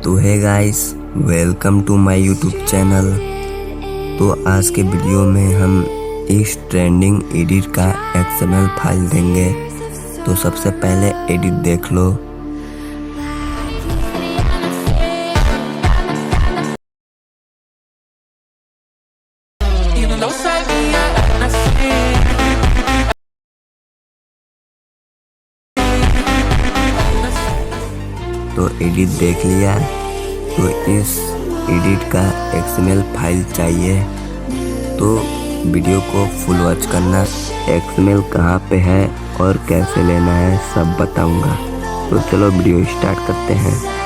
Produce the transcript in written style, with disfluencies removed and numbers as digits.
तो है guys, welcome to my YouTube channel. तो आज के वीडियो में हम इस ट्रेंडिंग एडिट का XML फाइल देंगे। तो सबसे पहले एडिट देख लो। तो एडिट देख लिया। तो इस एडिट का XML फाइल चाहिए, तो वीडियो को फुल वॉच करना। XML कहाँ पे है और कैसे लेना है सब बताऊंगा। तो चलो वीडियो स्टार्ट करते हैं।